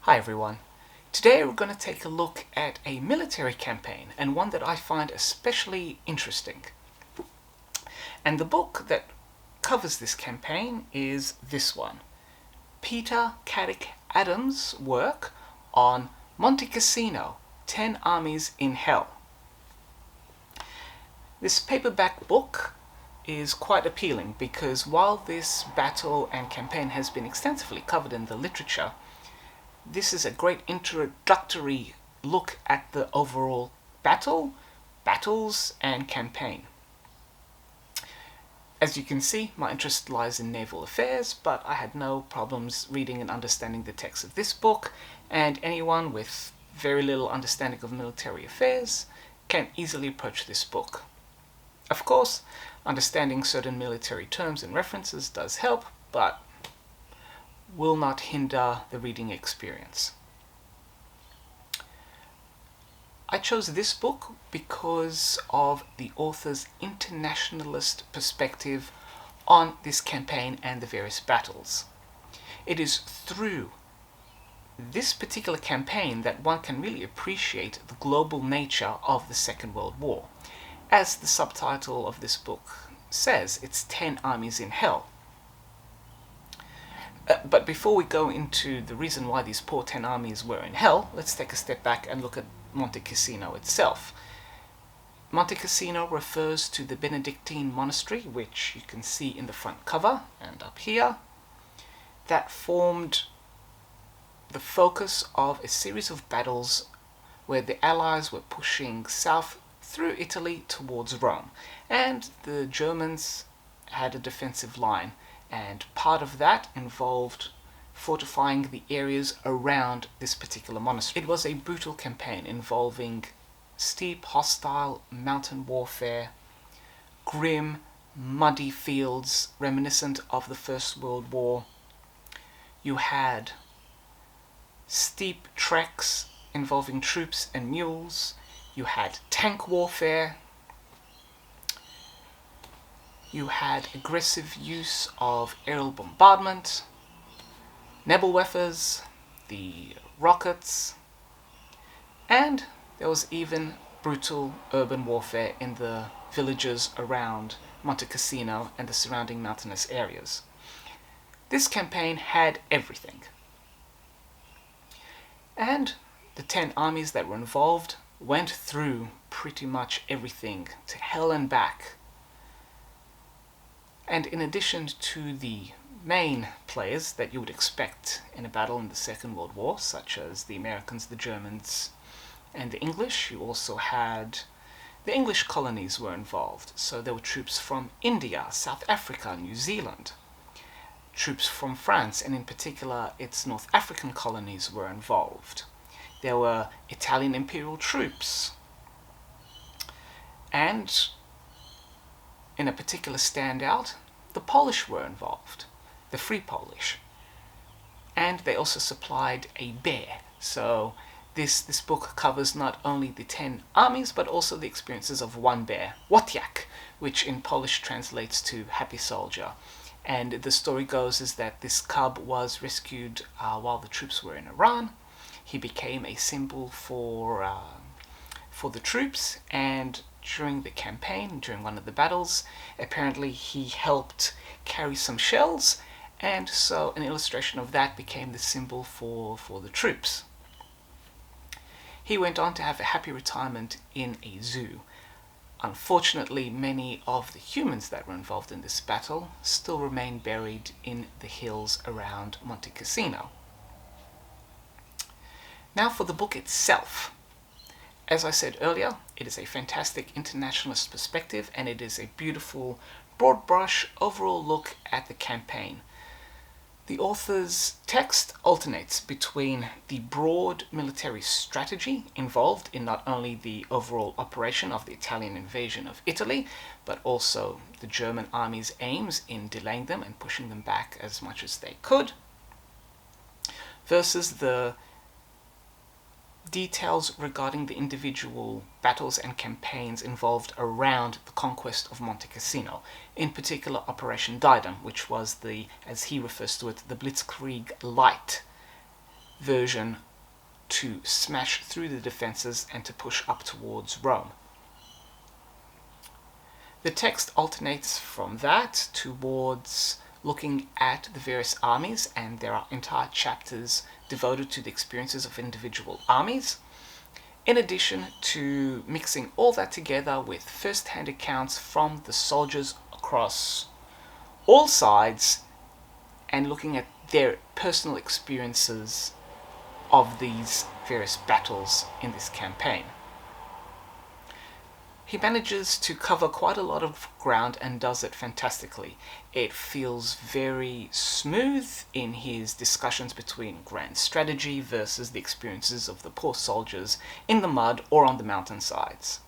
Hi everyone. Today we're going to take a look at a military campaign, and one that I find especially interesting. And the book that covers this campaign is this one, Peter Caddick-Adam's work on Monte Cassino, 10 Armies in Hell. This paperback book is quite appealing because while this battle and campaign has been extensively covered in the literature, this is a great introductory look at the overall battles, and campaign. As you can see, my interest lies in naval affairs, but I had no problems reading and understanding the text of this book, and anyone with very little understanding of military affairs can easily approach this book. Of course, understanding certain military terms and references does help, but will not hinder the reading experience. I chose this book because of the author's internationalist perspective on this campaign and the various battles. It is through this particular campaign that one can really appreciate the global nature of the Second World War. As the subtitle of this book says, it's 10 Armies in Hell. But before we go into the reason why these poor 10 armies were in hell, let's take a step back and look at Monte Cassino itself. Monte Cassino refers to the Benedictine monastery, which you can see in the front cover and up here, that formed the focus of a series of battles where the Allies were pushing south through Italy towards Rome, and the Germans had a defensive line. And part of that involved fortifying the areas around this particular monastery. It was a brutal campaign involving steep, hostile mountain warfare, grim, muddy fields reminiscent of the First World War. You had steep treks involving troops and mules. You had tank warfare. You had aggressive use of aerial bombardment, Nebelwerfers, the rockets, and there was even brutal urban warfare in the villages around Monte Cassino and the surrounding mountainous areas. This campaign had everything. And the 10 armies that were involved went through pretty much everything, to hell and back. And in addition to the main players that you would expect in a battle in the Second World War, such as the Americans, the Germans, and the English, you also had the English colonies were involved. So there were troops from India, South Africa, New Zealand. Troops from France, and in particular its North African colonies, were involved. There were Italian imperial troops. And in a particular standout, the Polish were involved, the Free Polish. And they also supplied a bear. So this book covers not only the 10 armies, but also the experiences of one bear, Wojciech, which in Polish translates to happy soldier. And the story goes is that this cub was rescued while the troops were in Iran. He became a symbol for the troops, and during the campaign, during one of the battles, apparently he helped carry some shells, and so an illustration of that became the symbol for the troops. He went on to have a happy retirement in a zoo. Unfortunately, many of the humans that were involved in this battle still remain buried in the hills around Monte Cassino. Now for the book itself. As I said earlier, it is a fantastic internationalist perspective, and it is a beautiful, broad brush overall look at the campaign. The author's text alternates between the broad military strategy involved in not only the overall operation of the Italian invasion of Italy, but also the German army's aims in delaying them and pushing them back as much as they could, versus the details regarding the individual battles and campaigns involved around the conquest of Monte Cassino, in particular Operation Diadem, which was the, as he refers to it, the Blitzkrieg Light version to smash through the defenses and to push up towards Rome. The text alternates from that towards looking at the various armies, and there are entire chapters devoted to the experiences of individual armies, in addition to mixing all that together with first-hand accounts from the soldiers across all sides and looking at their personal experiences of these various battles in this campaign. He manages to cover quite a lot of ground and does it fantastically. It feels very smooth in his discussions between grand strategy versus the experiences of the poor soldiers in the mud or on the mountainsides.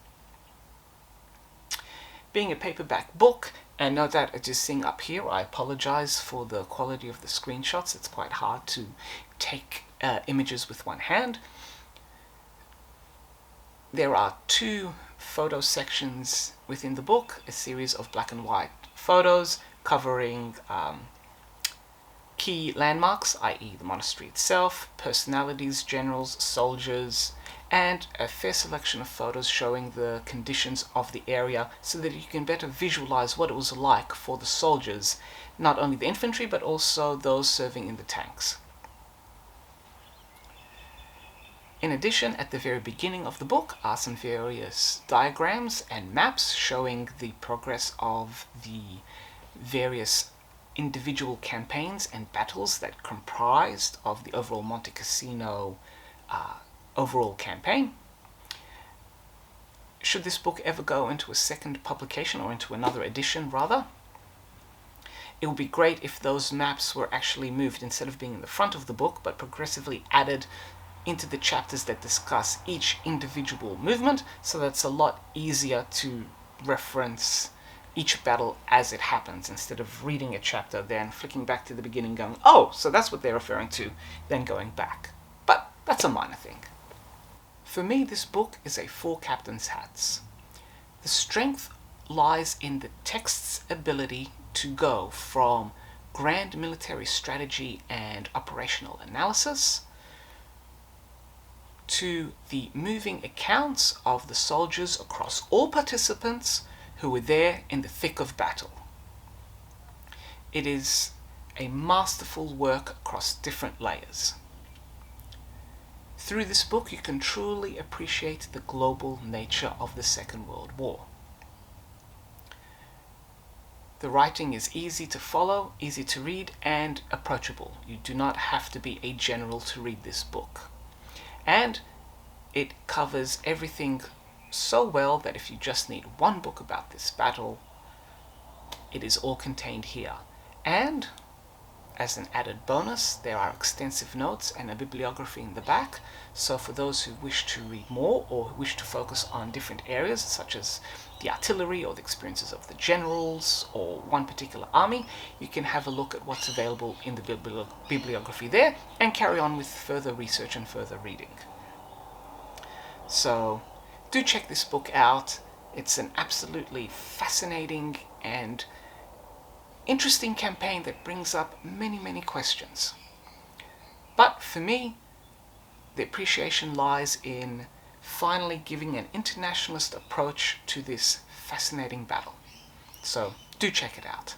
Being a paperback book, and note that as you're seeing up here, I apologize for the quality of the screenshots. It's quite hard to take images with one hand. There are 2 photo sections within the book, a series of black and white photos covering key landmarks, i.e. the monastery itself, personalities, generals, soldiers, and a fair selection of photos showing the conditions of the area so that you can better visualize what it was like for the soldiers, not only the infantry but also those serving in the tanks. In addition, at the very beginning of the book are some various diagrams and maps showing the progress of the various individual campaigns and battles that comprised of the overall Monte Cassino overall campaign. Should this book ever go into a second publication, or into another edition rather, it would be great if those maps were actually moved instead of being in the front of the book, but progressively added into the chapters that discuss each individual movement, so that's a lot easier to reference each battle as it happens, instead of reading a chapter, then flicking back to the beginning going, oh, so that's what they're referring to, then going back. But that's a minor thing. For me, this book is a 4 captain's hats. The strength lies in the text's ability to go from grand military strategy and operational analysis to the moving accounts of the soldiers across all participants who were there in the thick of battle. It is a masterful work across different layers. Through this book, you can truly appreciate the global nature of the Second World War. The writing is easy to follow, easy to read, and approachable. You do not have to be a general to read this book. And it covers everything so well that if you just need one book about this battle, it is all contained here. And as an added bonus, there are extensive notes and a bibliography in the back, so for those who wish to read more or who wish to focus on different areas such as the artillery or the experiences of the generals or one particular army, you can have a look at what's available in the bibliography there and carry on with further research and further reading. So do check this book out. It's an absolutely fascinating and interesting campaign that brings up many questions. But for me, the appreciation lies in finally giving an internationalist approach to this fascinating battle. So do check it out.